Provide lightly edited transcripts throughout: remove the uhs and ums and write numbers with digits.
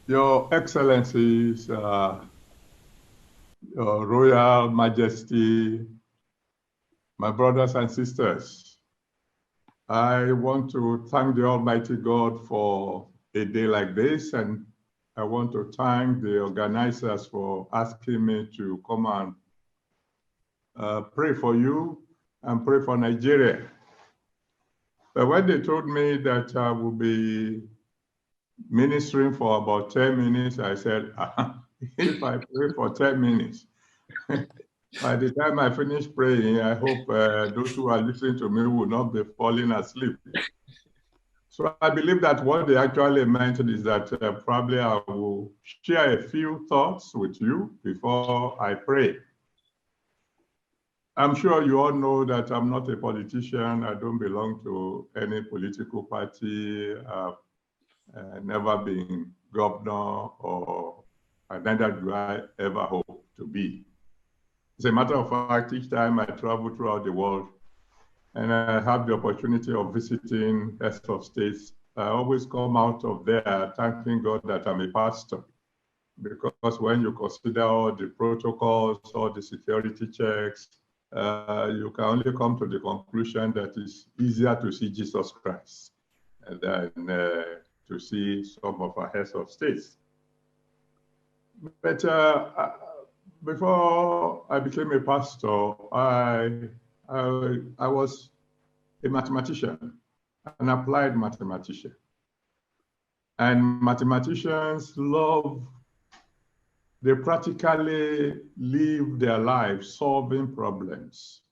Your Excellencies, Your Royal Majesty, my brothers and sisters, I want to thank the Almighty God for a day like this, and I want to thank the organizers for asking me to come and pray for you and pray for Nigeria. But when they told me that I will be ministering for about 10 minutes, I said, if I pray for 10 minutes, by the time I finish praying, I hope those who are listening to me will not be falling asleep. So I believe that what they actually meant is that probably I will share a few thoughts with you before I pray. I'm sure you all know that I'm not a politician. I don't belong to any political party. I've never been governor, or neither do I ever hope to be. As a matter of fact, each time I travel throughout the world and I have the opportunity of visiting heads of states, I always come out of there thanking God that I'm a pastor. Because when you consider all the protocols, all the security checks, you can only come to the conclusion that it's easier to see Jesus Christ than to see some of our heads of states. But before I became a pastor, I was a mathematician, an applied mathematician. And mathematicians they practically live their lives solving problems.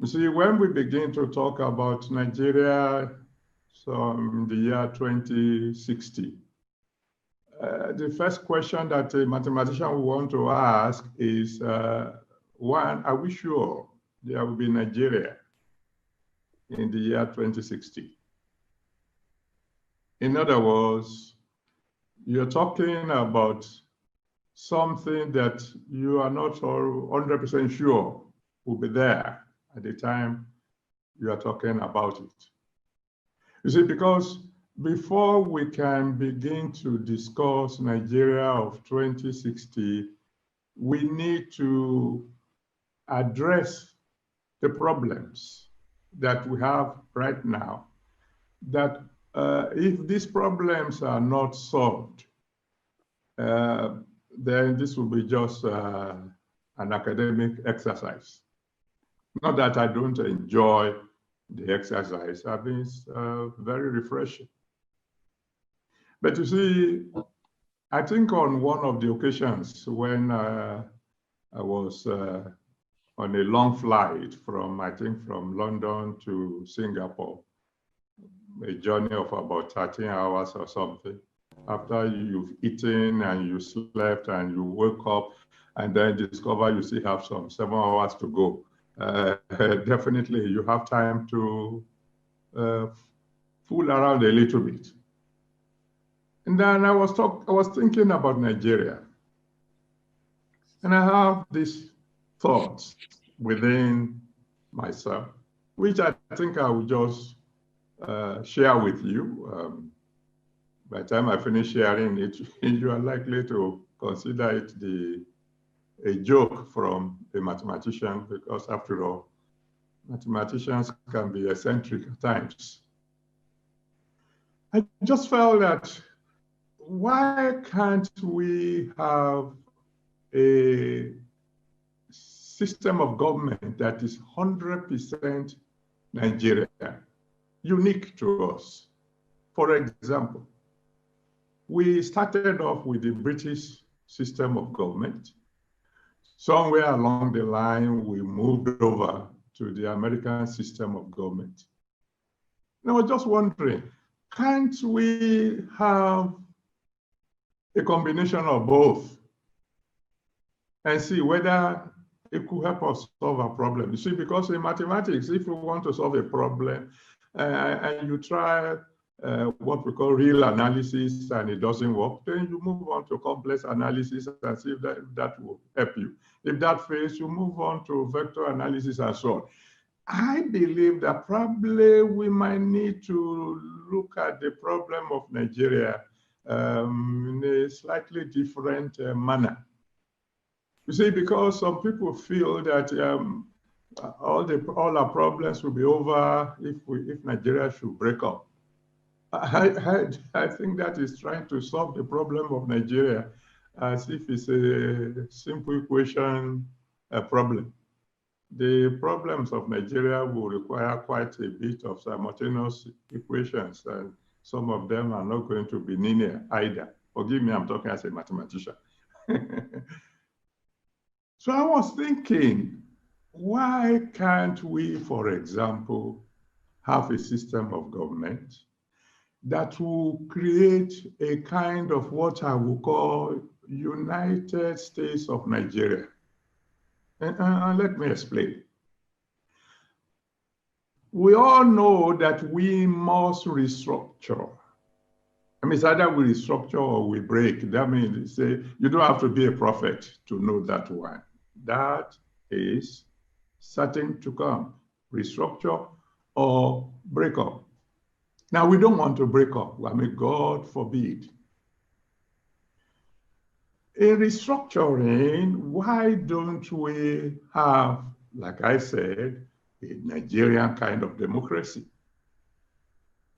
You see, when we begin to talk about Nigeria, so in the year 2060, the first question that a mathematician will want to ask is, one, are we sure there will be Nigeria in the year 2060? In other words, you're talking about something that you are not 100% sure will be there at the time you are talking about it. You see, because before we can begin to discuss Nigeria of 2060, we need to address the problems that we have right now, that if these problems are not solved, then this will be just an academic exercise. Not that I don't enjoy the exercise. I mean, it's very refreshing. But you see, I think on one of the occasions when I was on a long flight from London to Singapore, a journey of about 13 hours or something. After you've eaten and you slept and you wake up and then discover you still have some 7 hours to go, definitely you have time to fool around a little bit. And then I was thinking about Nigeria. And I have these thoughts within myself, which I think I will just share with you. By the time I finish sharing it, you are likely to consider it a joke from a mathematician, because after all, mathematicians can be eccentric at times. I just felt that why can't we have a system of government that is 100% Nigeria, unique to us? For example, we started off with the British system of government. Somewhere along the line, we moved over to the American system of government. And I was just wondering, can't we have a combination of both and see whether it could help us solve a problem? You see, because in mathematics, if you want to solve a problem and you try what we call real analysis and it doesn't work, then you move on to complex analysis and see if that will help you. If that fails, you move on to vector analysis and so on. I believe that probably we might need to look at the problem of Nigeria in a slightly different manner. You see, because some people feel that all our problems will be over if Nigeria should break up. I think that is trying to solve the problem of Nigeria as if it's a simple equation problem. The problems of Nigeria will require quite a bit of simultaneous equations, and some of them are not going to be linear either. Forgive me, I'm talking as a mathematician. So I was thinking, why can't we, for example, have a system of government that will create a kind of what I would call United States of Nigeria? And let me explain. We all know that we must restructure. I mean, it's either we restructure or we break. That means say you don't have to be a prophet to know that one. That is certain to come. Restructure or break up. Now, we don't want to break up. I mean, God forbid. In restructuring, why don't we have, like I said, a Nigerian kind of democracy?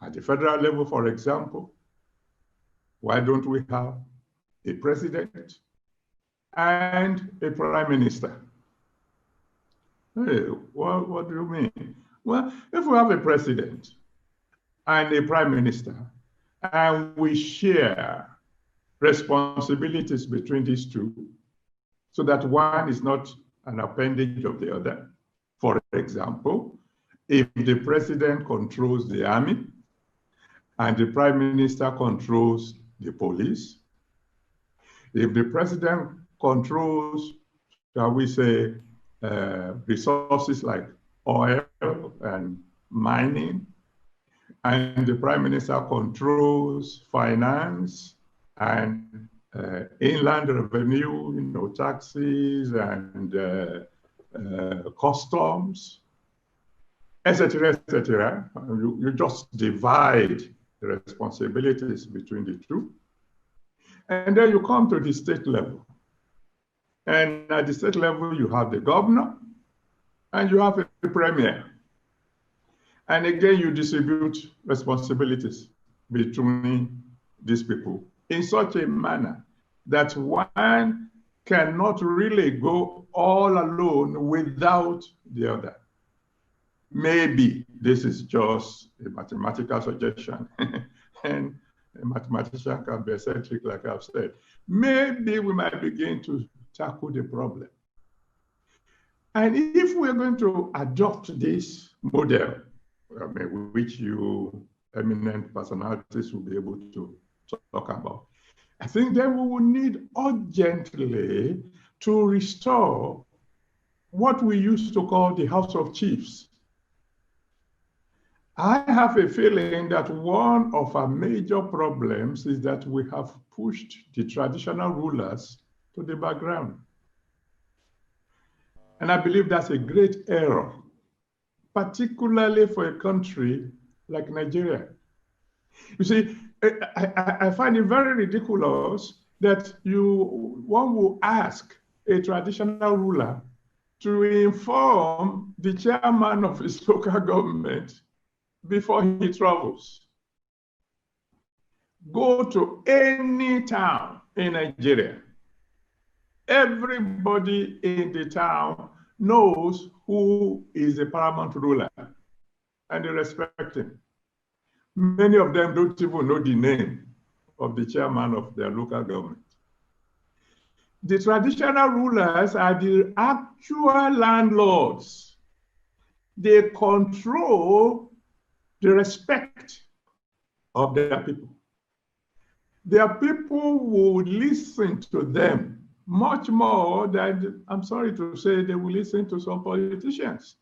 At the federal level, for example, why don't we have a president and a prime minister? Hey, what do you mean? Well, if we have a president and a prime minister, and we share responsibilities between these two, so that one is not an appendage of the other. For example, if the president controls the army and the prime minister controls the police, if the president controls, shall we say, resources like oil and mining, and the prime minister controls finance and inland revenue, taxes and customs, etc., etc. You just divide the responsibilities between the two. And then you come to the state level. And at the state level, you have the governor and you have a premier. And again, you distribute responsibilities between these people in such a manner that one cannot really go all alone without the other. Maybe this is just a mathematical suggestion, and a mathematician can be eccentric, like I've said. Maybe we might begin to tackle the problem. And if we're going to adopt this model, which you eminent personalities will be able to talk about, I think then we will need urgently to restore what we used to call the House of Chiefs. I have a feeling that one of our major problems is that we have pushed the traditional rulers to the background. And I believe that's a great error, particularly for a country like Nigeria. You see, I find it very ridiculous that one will ask a traditional ruler to inform the chairman of his local government before he travels. Go to any town in Nigeria. Everybody in the town knows who is the paramount ruler, and they respect him. Many of them don't even know the name of the chairman of their local government. The traditional rulers are the actual landlords. They control the respect of their people. Their people will listen to them much more than, I'm sorry to say, they will listen to some politicians.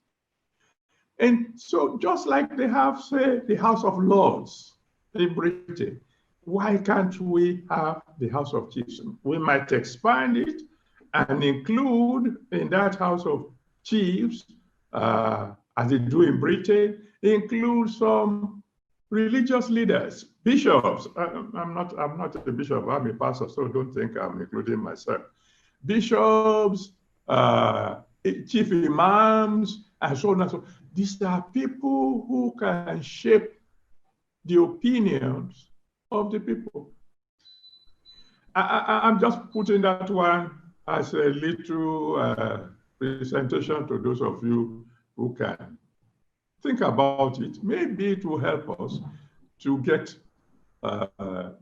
And so just like they have, say, the House of Lords in Britain, why can't we have the House of Chiefs? We might expand it and include in that House of Chiefs, as they do in Britain, include some religious leaders, bishops. I'm not a bishop, I'm a pastor, so don't think I'm including myself. Bishops, chief imams, and so on and so on. These are people who can shape the opinions of the people. I'm just putting that one as a little presentation to those of you who can think about it. Maybe it will help us to get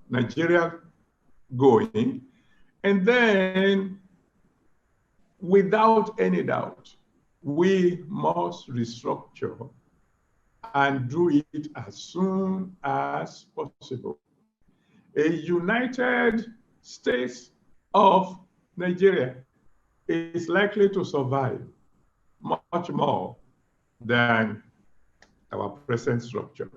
Nigeria going. And then, without any doubt, we must restructure and do it as soon as possible. A United States of Nigeria is likely to survive much more than our present structure.